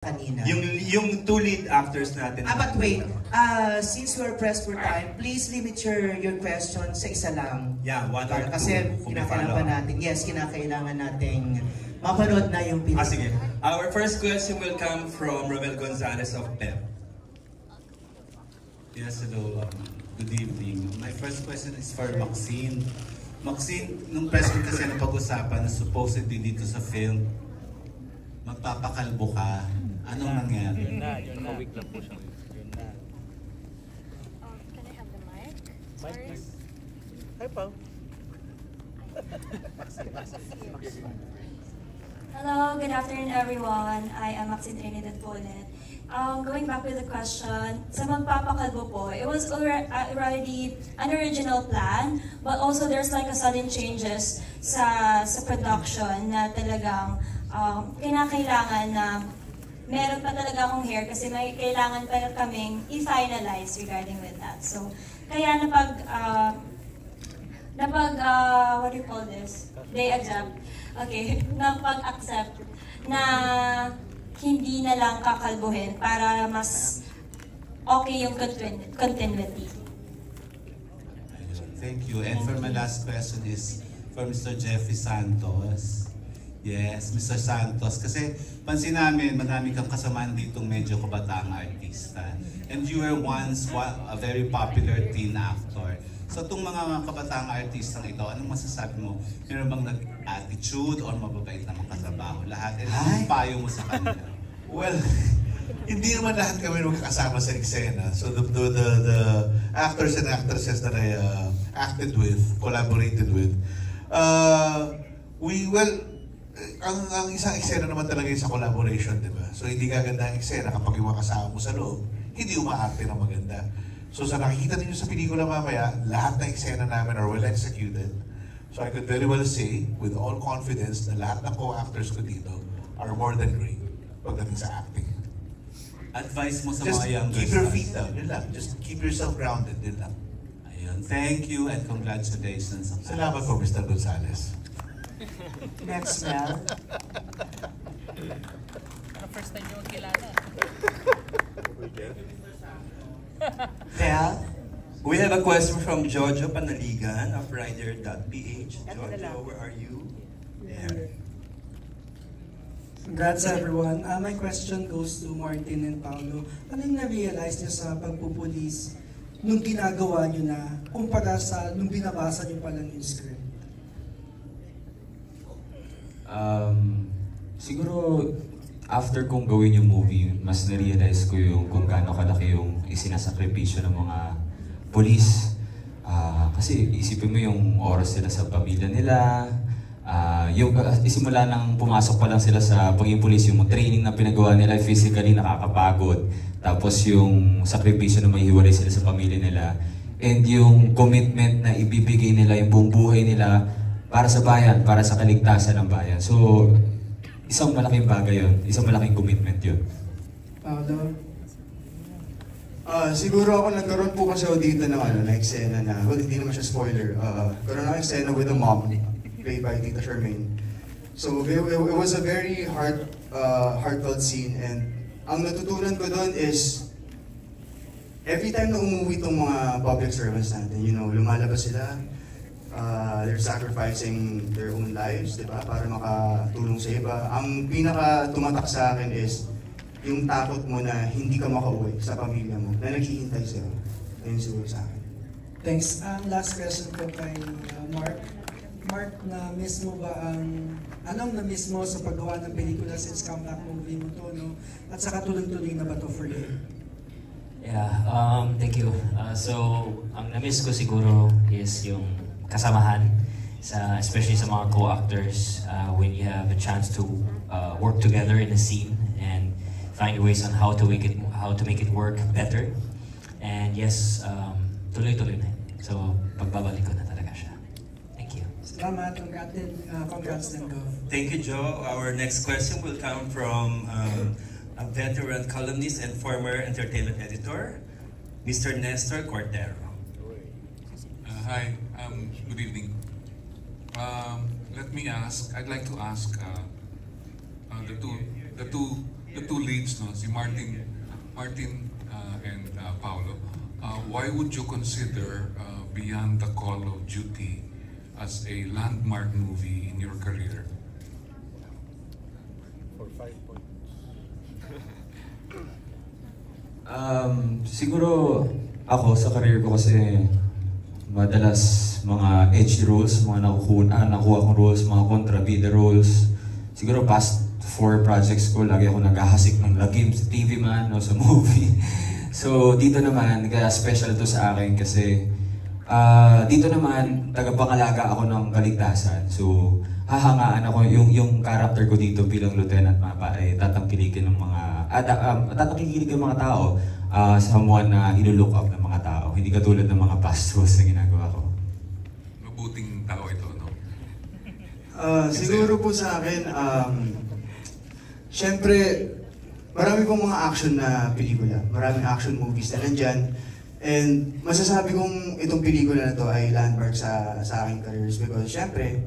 kanina. Yung two lead actors natin. But wait, since we're pressed for time, please limit your question sa isa lang. Yeah, one or two. Kasi kinakailangan natin, kinakailangan nating mapanood na yung pelikula. Sige. Our first question will come from Romel Gonzalez of PEP. Yes, hello. Good evening. My first question is for Maxine. Maxine, nung press con kasi napag-usapan na supposedly dito sa film, magpapakalbo ka. Anong nangyari? Yun na. Week lang po siya. Yun na. Can I have the mic? Mic. Hi, Pao. Hello, good afternoon everyone. I am Maxine Trinidad Polet. Going back with the question, sa magpapakalbo po, it was already an original plan, but also there's like a sudden changes sa production na talagang kinakailangan na meron pa talaga akong hair kasi may kailangan pa kaming i-finalize regarding with that. So, kaya what do you call this? They accept. Okay, napag-accept na hindi na lang kakalbuhin para mas okay yung continuity. Thank you. And for my last question is for Mr. Jeffrey Santos. Yes, Mr. Santos. Kasi pansin namin, madami kang kasamaan ditong medyo kabataang artista. And you were once a very popular teen actor. So itong mga kabataang artistang ito, anong masasabi mo? Meron bang nag-attitude or mababait namang katrabaho? Lahat. And anong payo mo sa kanila? Well, hindi naman lahat kami magkakasama sa eksena. So the actors and actresses that I acted with, collaborated with, ang isang eksena naman talaga yung sa collaboration, di ba? So hindi gaganda ang eksena kapag yung mga kasama mo sa loob, hindi umaarte na maganda. So sa nakikita ninyo sa pelikula mamaya, lahat ng eksena namin are well executed. So I could very well say, with all confidence, na lahat ng co-actors ko dito are more than great pagdating sa acting. Advice mo sa Just mga younger keep your stars? feet down, yun lang. Just keep yourself grounded, yun lang. Ayun. Thank you and congratulations. Salamat po, Mr. Gonzalez. Next, Mel. First time nyo kilala. Mel? We have a question from Jojo Panaligan of Rider.ph. Jojo, where are you? There. Congrats everyone. My question goes to Martin and Paolo. Ano yung na-realize niyo sa pagpupulis nung ginagawa niyo na kumpara sa nung binabasa niyo pa lang yung script? Siguro after kong gawin yung movie, mas na-realize ko yung kung gaano kalaki yung isinasakripisyo ng mga police. Kasi isipin mo yung oras sila sa pamilya nila, yung isimula nang pumasok pa lang sila sa pagiging police, yung training na pinagawa nila physically nakakapagod. Tapos yung sakripisyo na maihiwalay sila sa pamilya nila. And yung commitment na ibibigay nila, yung buong buhay nila para sa bayan, para sa kaligtasan ng bayan. So, isang malaking bagay yun. Isang malaking commitment yun. Paolo? Siguro ako nagkaroon po kasi dito ng na eksena na, well, hindi naman siya spoiler. Karoon ng eksena with a mom, played by Tita Charmaine. So it was a very heartfelt scene, and ang natutunan ko doon is every time na umuwi itong mga public servants natin, lumalabas sila, they're sacrificing their own lives, di ba, para makatulong sa iba. Ang pinaka tumatak sa akin is yung takot mo na hindi ka makauwi sa pamilya mo, na naghihintay sila. Ayun siguro sa akin. Thanks. Last question ko kay Mark. Mark, na-miss mo ba anong na-miss mo sa paggawa ng pelikula since comeback movie mo to, no? At saka tuloy-tuloy na ba to for you? Yeah, thank you. So, ang na-miss ko siguro is yung kasamahan, especially sa mga co-actors, when you have a chance to work together in a scene and find ways on how to make it work better. And yes, tuloy-tuloy na. So, pagbabalik ko na talaga siya. Thank you. Salamat. Congrats din, Gov. Thank you, Joe. Our next question will come from a veteran columnist and former entertainment editor, Mr. Nestor Cordero. Hi, good evening. I'd like to ask the two the two leads, no, si Martin and Paolo, why would you consider Beyond the Call of Duty as a landmark movie in your career? For 5 points. Siguro ako sa career ko kasi madalas mga edgy roles, mga nakuha kong roles, mga kontrabida roles. Siguro past 4 projects ko, lagi ako naghahasik ng lagim sa TV man o sa movie. So dito naman, kaya special to sa akin kasi dito naman, tagapangalaga ako ng kaligtasan. So hahangaan ako, yung character ko dito bilang Lieutenant Mapa ay tatangkilikin ng mga tao, someone na ilo-look up ng mga tao. Hindi katulad ng mga past roles na ginagawa ko. Mabuting tao ito, no? Siguro po sa akin, syempre, marami pong mga action na pelikula. Maraming action movies na nandyan. And masasabi kong itong pelikula na to ay landmark sa aking careers because syempre,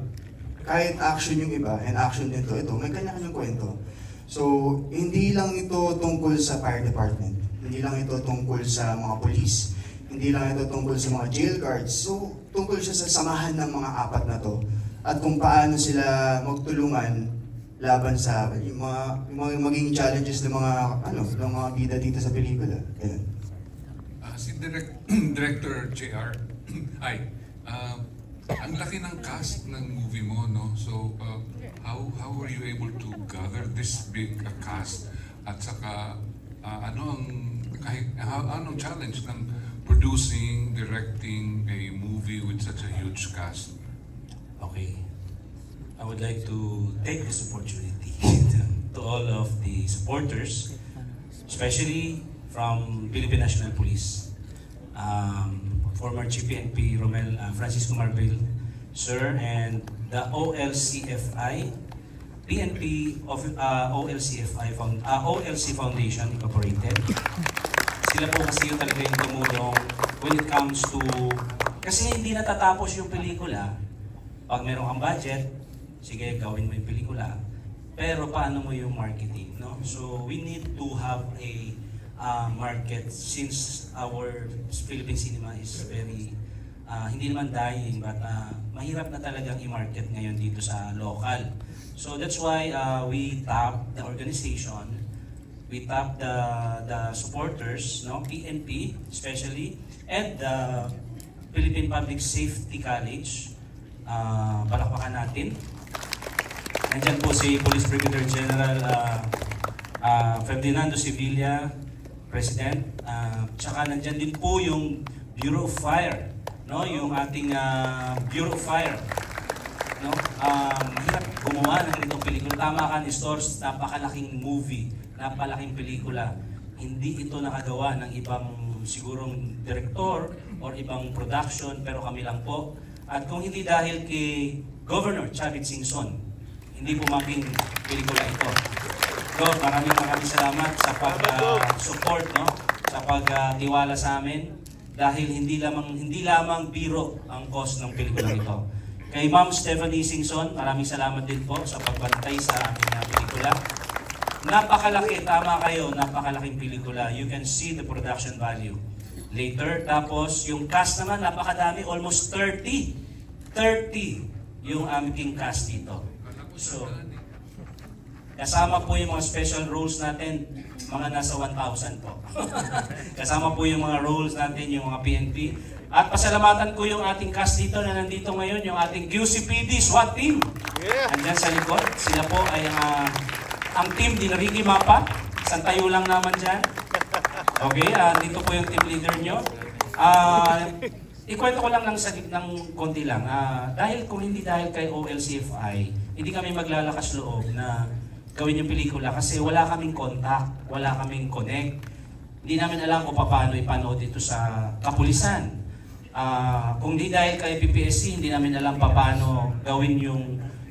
kahit action yung iba and action din to, ito may kanya-kanyang kwento. So, hindi lang ito tungkol sa fire department, hindi lang ito tungkol sa mga police, hindi lang ito tungkol sa mga jail guards. So, tungkol siya sa samahan ng mga apat na to at kung paano sila magtulungan laban sa yung mga maging challenges ng mga bida dito sa pelikula. Ganun. Si Director JR, ang laki ng cast ng movie mo, no? So, how were you able to gather this big cast? At saka, anong challenge ng producing, directing a movie with such a huge cast? Okay. I would like to take this opportunity to all of the supporters, especially from Philippine National Police, former Chief PNP Romel Francisco Marbil, sir, and the OLCFI, PNP of OLC Foundation Incorporated. Sila po kasi yung talaga yung tumulong when it comes to, kasi hindi natatapos yung pelikula. Pag meron kang budget, sige, gawin mo yung pelikula. Pero paano mo yung marketing, no? So we need to have a market since our Philippine cinema is very, hindi naman dying, but mahirap na talagang i-market ngayon dito sa local. So that's why we tap the organization, we tap the supporters, no? PNP especially, and the Philippine Public Safety College. Palakpakan natin. Nandyan po si Police Brigadier General Ferdinando Sevilla, President. Tsaka nandyan din po yung Bureau of Fire, no? Yung ating Bureau of Fire, no? Mahirap gumawa ng ganitong pelikula. Tama ka ni Stores, napakalaking movie, napakalaking pelikula. Hindi ito nakagawa ng ibang sigurong director or ibang production, pero kami lang po. At kung hindi dahil kay Governor Chavit Singson, hindi po maging pelikula ito. Gov, maraming salamat sa pag-support, no? Sa pag-tiwala sa amin. Dahil hindi lamang biro ang cost ng pelikula ito. Kay Ma'am Stephanie Singson, maraming salamat din po sa pagbantay sa aming pelikula. Napakalaki, tama kayo, napakalaking pelikula. You can see the production value later. Tapos, yung cast naman, napakadami, almost 30 yung aming cast dito. So, kasama po yung mga special roles natin, mga nasa 1,000 po. Kasama po yung mga roles natin, yung mga PNP. At pasalamatan ko yung ating cast dito na nandito ngayon, yung ating QCPD SWAT team. Andyan sa likod. Sila po ay ang team din Ricky Mapa. Isang tayo lang naman dyan. Okay, dito po yung team leader nyo. Ikwento ko lang ng konti lang. Dahil kay OLCFI, hindi kami maglalakas loob na gawin yung pelikula kasi wala kaming contact, wala kaming connect. Hindi namin alam kung paano ipanood ito sa kapulisan. Kung di dahil kay PPSC, hindi namin alam paano gawin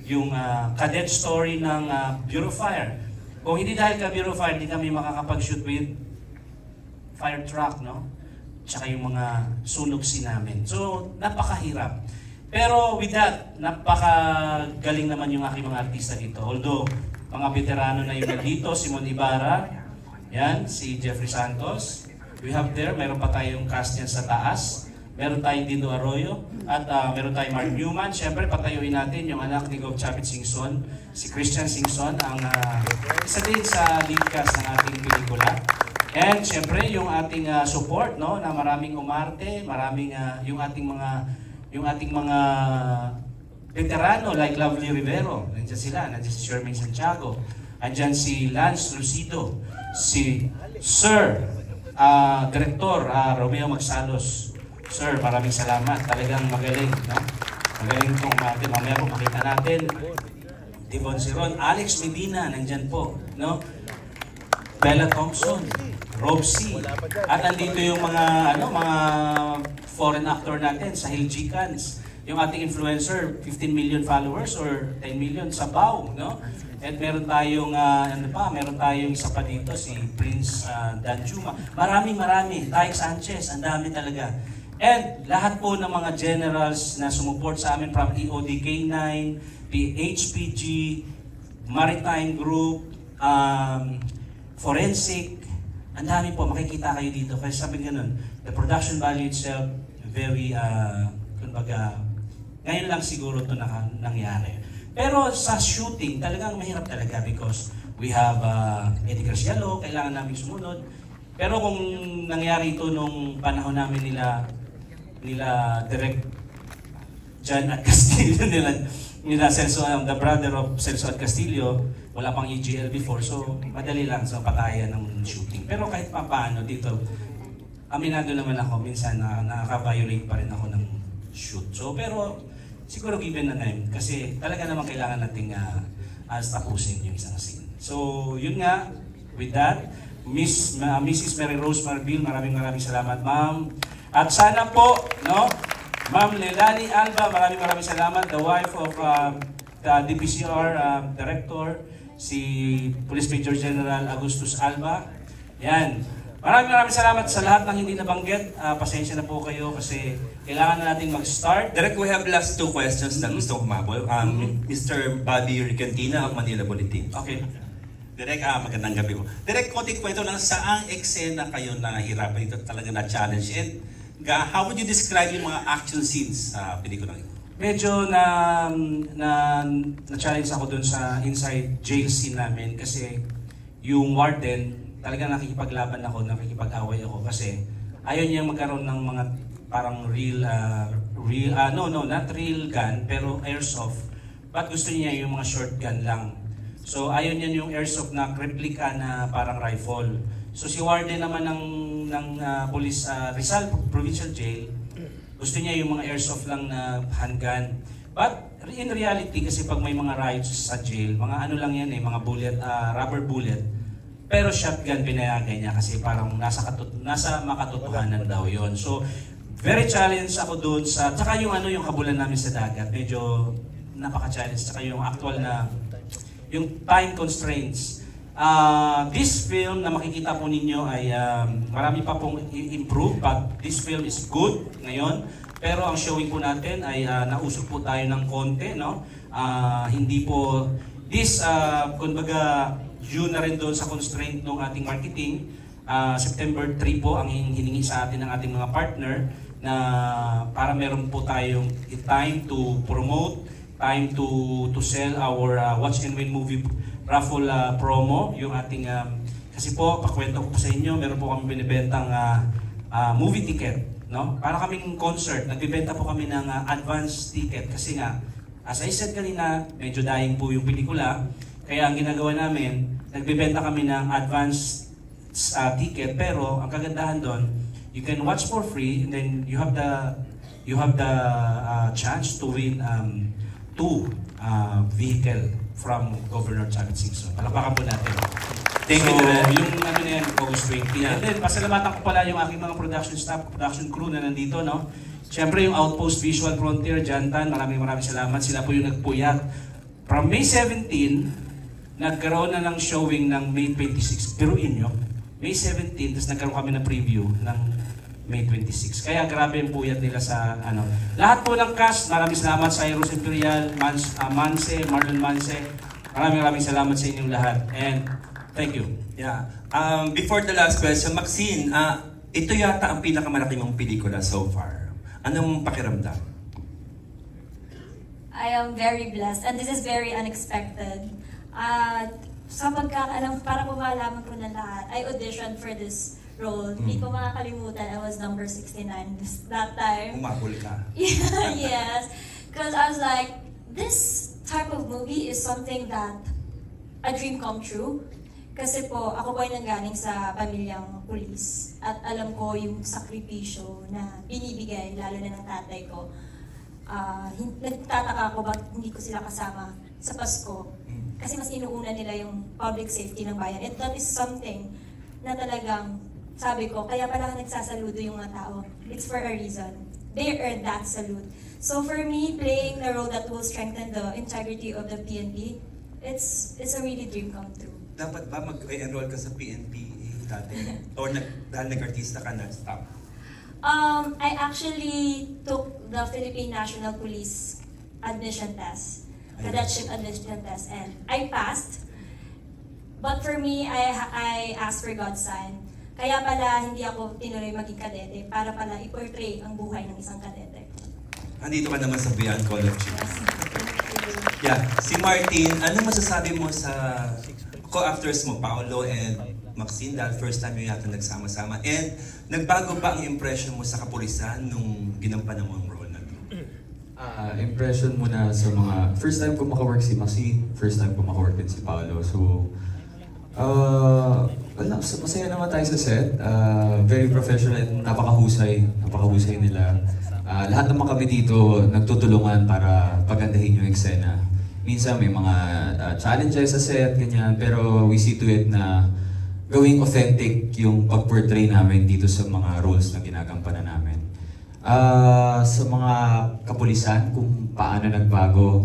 yung cadet story ng Bureau of Fire. Kung hindi dahil kay Bureau of Fire, hindi kami makakapag-shoot with fire truck, no? Tsaka yung mga sunugsi namin. So, napakahirap. Pero with that, napakagaling naman yung aking mga artista dito. Although, mga veterano na yung nandito, Simon Ibarra, yan, si Jeffrey Santos. We have there, meron pa tayong cast yan sa taas. Meron tayong Dindo Arroyo at meron tayong Mark Newman. Siyempre, patayuin natin yung anak ni Gov Chapit Singson, si Christian Singson, ang isa din sa lead cast ng ating pelikula. And siyempre, yung ating support, no, na maraming umarte, maraming yung ating mga veterano like Lovely Rivero. Nandiyan sila, nandiyan si Shermaine Santiago. Nandiyan si Lance Lucido, si Sir Director Romeo Magsalos. Sir, maraming salamat. Talagang magaling, no? Magaling itong umarte. Mamaya po makita natin. Devon Siron, Alex Medina, nandyan po, no? Bella Thompson, Rob C. At andito yung mga foreign actor natin, Sahil Gcans. Yung ating influencer, 15 million followers or 10 million sa BAW, no? At meron tayong, meron tayong isa pa dito, si Prince Danjuma. Marami. Taik Sanchez, ang dami talaga. And lahat po ng mga generals na sumuport sa amin from EOD-K9, HPG, Maritime Group, Forensic, ang dami po, makikita kayo dito. Kasi sabi ganun, the production value itself, very, kumbaga, ngayon lang siguro ito nangyari. Pero sa shooting, talagang mahirap talaga because we have Eddie Garcialo, kailangan namin sumunod. Pero kung nangyari ito nung panahon namin nila Direct John at Castillo, nila Celso, the brother of Celso at Castillo, wala pang EGL before, so madali lang sa patayan ng shooting. Pero kahit paano dito, aminado naman ako, minsan nakaka-violate pa rin ako ng shoot. So, pero siguro given na time, kasi talaga naman kailangan nating tapusin yung isang scene. So, yun nga, with that, Mrs. Mary Rose Marbil, maraming salamat, ma'am. At sana po, no, Ma'am Leilani Alba, maraming salamat, the wife of the DPCR Director, si Police Major General Agustus Alba. Yan. Maraming salamat sa lahat ng hindi nabanggit. Pasensya na po kayo kasi kailangan na natin mag-start. Direk, we have last 2 questions na gusto kong humabol. Mr. Bobby Ricantina of Manila Bulletin. Okay. Direk, magandang gabi po. Direk, konting kwento lang, saang eksena kayo nahihirapan ito talaga na-challenge? And how would you describe yung mga action scenes sa pelikulang ito? Medyo na-challenge ako dun sa inside jail scene namin kasi yung warden, talaga nakikipaglaban ako, nakikipag-away ako kasi ayaw niya magkaroon ng mga parang not real gun, pero airsoft. But gusto niya yung mga short gun lang. So ayaw niya yung airsoft na replica na parang rifle. So si warden naman ng police Rizal Provincial Jail, gusto niya yung mga airsoft lang na handgun. But in reality, kasi pag may mga riots sa jail, mga ano lang yan mga bullet, rubber bullet. Pero shotgun pinayagan niya kasi parang nasa makatotohanan daw yon. So very challenged ako doon sa, tsaka yung yung habulan namin sa dagat, medyo napaka-challenge. Tsaka yung actual na, yung time constraints. This film na makikita po ninyo ay marami pa pong improve, but this film is good ngayon. Pero ang showing po natin ay nausok po tayo ng konti, no? Hindi po, kumbaga, yun na rin doon sa constraint ng ating marketing. September 3 po ang hiningi sa atin ng ating mga partner na para meron po tayong time to promote, time to sell our Watch and Win movie raffle promo, yung ating kasi po pakwento ko po sa inyo, meron po kami binibentang movie ticket, no? Para kaming concert, nagbebenta po kami ng advance ticket kasi nga as I said kanina, medyo dying po yung pelikula, kaya ang ginagawa namin, nagbebenta kami ng advance ticket, pero ang kagandahan doon, you can watch for free and then you have the chance to win 2 vehicle from Governor Chapit Singson. Palakpakan po natin. Thank you, Direk. Yung na yan, August 20. And then, pasalamatan ko pala yung aking mga production staff, production crew na nandito, no? Siyempre, yung Outpost Visual Frontier, Jantan, maraming salamat. Sila po yung nagpuyat. From May 17, nagkaroon na ng showing ng May 26. Biruin nyo, May 17, tapos nagkaroon kami ng preview ng May 26. Kaya grabe yung puyat nila sa Lahat po ng cast, maraming salamat sa Cyrus Imperial, Marlon Manse, Maraming salamat sa inyong lahat. And thank you. Yeah. Before the last question, Maxine, ito yata ang pinakamalaki mong pelikula so far. Anong pakiramdam? I am very blessed and this is very unexpected. Sa pagkakaalam, para po malaman ko na lahat, I auditioned for this role. Hindi ko makakalimutan, I was number 69 that time. Umabol ka. Yes. Because I was like, this type of movie is something that a dream come true. Kasi po, ako po ay nanggaling sa pamilyang pulis. At alam ko yung sakripisyo na binibigay, lalo na ng tatay ko. Nagtataka ako bakit hindi ko sila kasama sa Pasko. Kasi mas inuuna nila yung public safety ng bayan. And that is something na talagang, sabi ko, kaya pala nagsasaludo yung mga tao. It's for a reason. They earned that salute. So for me, playing the role that will strengthen the integrity of the PNP, it's a really dream come true. Dapat ba mag-enroll ka sa PNP dati? Or dahil nag-artista ka na, stop? I actually took the Philippine National Police admission test, cadetship admission test, and I passed. But for me, I asked for God's sign. Kaya pala hindi ako tinuloy maging kadete para pala i-portray ang buhay ng isang kadete. Andito ka naman sa Beyond Call of Duty. Yeah. Si Martin, anong masasabi mo sa co-actors mo, Paolo and Maxine, dahil first time yung yata nagsama-sama? And nagbago ba ang impression mo sa kapulisan nung ginampanan mo ang role na ito? Impression mo na sa mga... First time ko makawork si Maxine, first time ko makawork din si Paolo. So, wala, masaya naman tayo sa set. Very professional and napakahusay nila. Lahat naman kami dito nagtutulungan para pagandahin yung eksena. Minsan may mga challenges sa set, ganyan, pero we see to it na gawing authentic yung pag-portray namin dito sa mga roles na ginagampanan namin. Sa mga kapulisan, kung paano nagbago,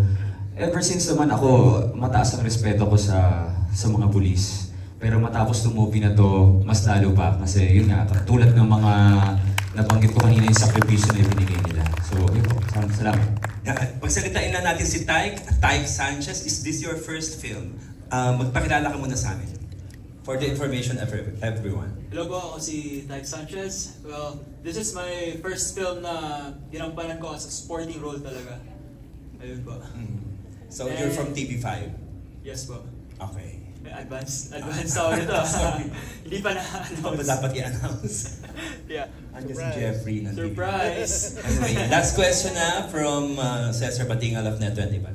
ever since naman ako, mataas ang respeto ko sa mga pulis. Pero matapos ng movie na to, mas lalo pa. Kasi yun nga, tulad ng mga nabanggit ko kanina yung sakripisyo na ibinigay nila. So, yun po. Salamat. Pagsalitain na natin si Tyke Sanchez. Is this your first film? Magpakilala ka muna sa amin. For the information of everyone. Hello po, ako si Tyke Sanchez. Well, this is my first film na ginampanan ko as a sporting role talaga. Ayun po. So, you're from TV5? Yes po. Okay. Advance ako nito. Hindi pa na-announce. Dapat i-announce. Yeah. Andiyan si Jeffrey. Surprise! Anyway, last question na from Cesar Batingal of Net25.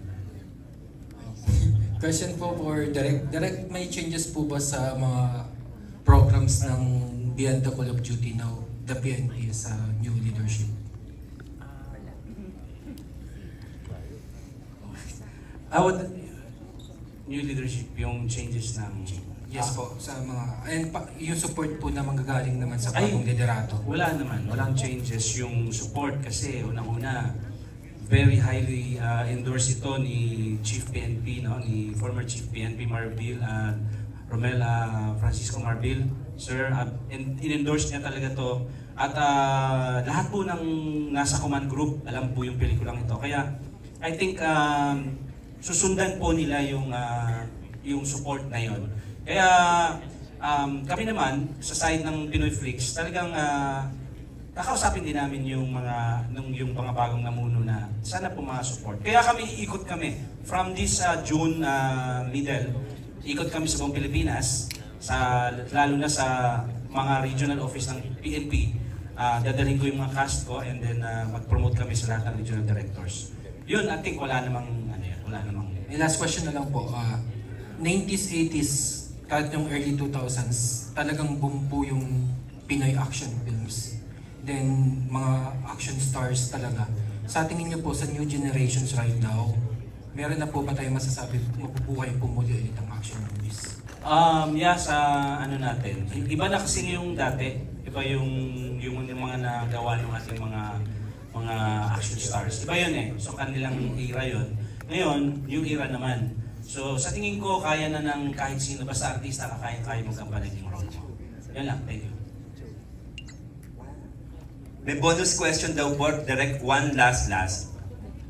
Question po for Direk. Direk, may changes po ba sa mga programs ng Beyond the Call of Duty now, the PNP sa new leadership? New leadership, yung changes ng... Yes po, sa mga... And yung support po na manggagaling naman sa bagong liderato? Wala naman, walang changes yung support kasi unang-una, very highly endorsed ito ni Chief PNP, no? Ni former Chief PNP Marbil, Romel Francisco Marbil. Sir, in-endorse niya talaga to. At lahat po ng nasa command group, alam po yung pelikulang ito. Kaya, I think, susundan po nila yung support na yon. Kaya kami naman sa side ng Pinoy Flix, talagang kakausapin din namin yung mga bagong namuno na sana po support. Kaya ikot kami from this June middle, ikot kami sa buong Pilipinas, lalo na sa mga regional office ng PNP. Dadalhin ko yung mga cast ko and then mag-promote kami sa lahat ng regional directors. Yun, I think wala namang Last question na lang po. 90s, 80s, kahit yung early 2000s, talagang boom po yung Pinoy action films. Then, mga action stars talaga. Sa tingin niyo po sa new generations right now, meron na po ba tayo masasabi mabubuhay po muli ulit ang action movies? Sa natin. Iba na kasi yung dati. Iba yung mga nagawa ng ating mga action stars. Iba yun eh. So kanilang era yun. Ngayon, new era naman. So sa tingin ko, kaya na ng kahit sino, basta artista ka, kaya magkampanan yung role mo. Yan lang. Thank you. May bonus question daw po, direct one last.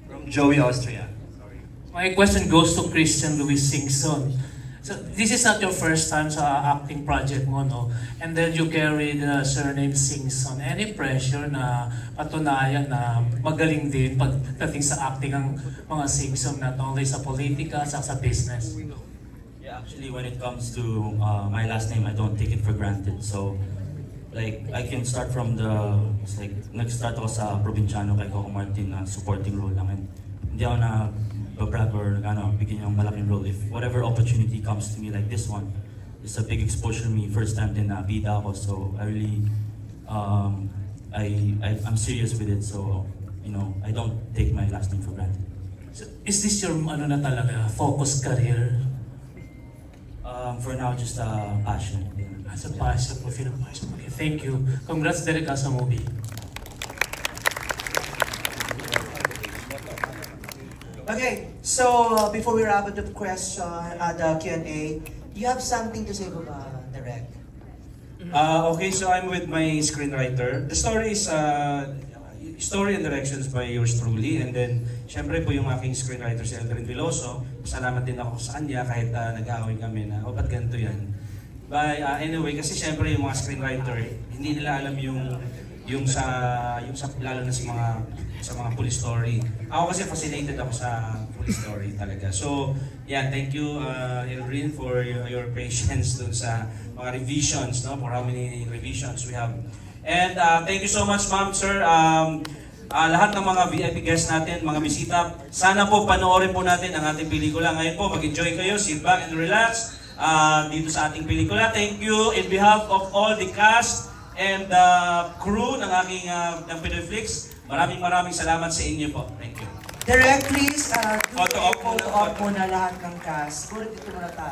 From Joey Austria. Sorry. My question goes to Christian Luis Singson. So this is not your first time sa acting project mo, no? And then you carry the surname Singson. Any pressure na patunayan na magaling din pagdating sa acting ang mga Singson, not only sa politika, sa business? Yeah, actually, when it comes to my last name, I don't take it for granted. So, like, I can start from it's like, nag-start ako sa Provinciano kay Coco Martin na supporting role lang. And hindi ako na brag or bigyan yung malaking role. If whatever opportunity comes to me like this one, it's a big exposure to me. First time din na bida ako, so I really, I'm serious with it. So, you know, I don't take my last name for granted. So, is this your na talaga, focus career? For now, just a passion. As a passion, fulfill a passion. Okay, thank you. Congrats, Derek, sa movie. Okay, so before we wrap up the question, the Q&A, you have something to say about Derek? Okay, so I'm with my screenwriter. The story is story and directions by yours truly, and then syempre po yung aking screenwriter si Eldrin Veloso. Salamat din ako sa kanya kahit nag-aaway kami na ba't ganito yan. But anyway, kasi syempre yung mga screenwriter hindi nila alam yung sa lalo na sa mga police story. Ako kasi fascinated ako sa police story talaga. So, yeah, thank you Eldrin for your patience dun sa mga revisions, no? For how many revisions we have. And thank you so much, ma'am, sir. Lahat ng mga VIP guests natin, mga bisita, sana po panoorin po natin ang ating pelikula. Ngayon po, mag-enjoy kayo, sit back and relax dito sa ating pelikula. Thank you in behalf of all the cast and the crew ng aking ng Pinoy Flix. Maraming salamat sa inyo po. Thank you. Direct, please, Photo op muna lahat ng cast. Puro dito muna tayo.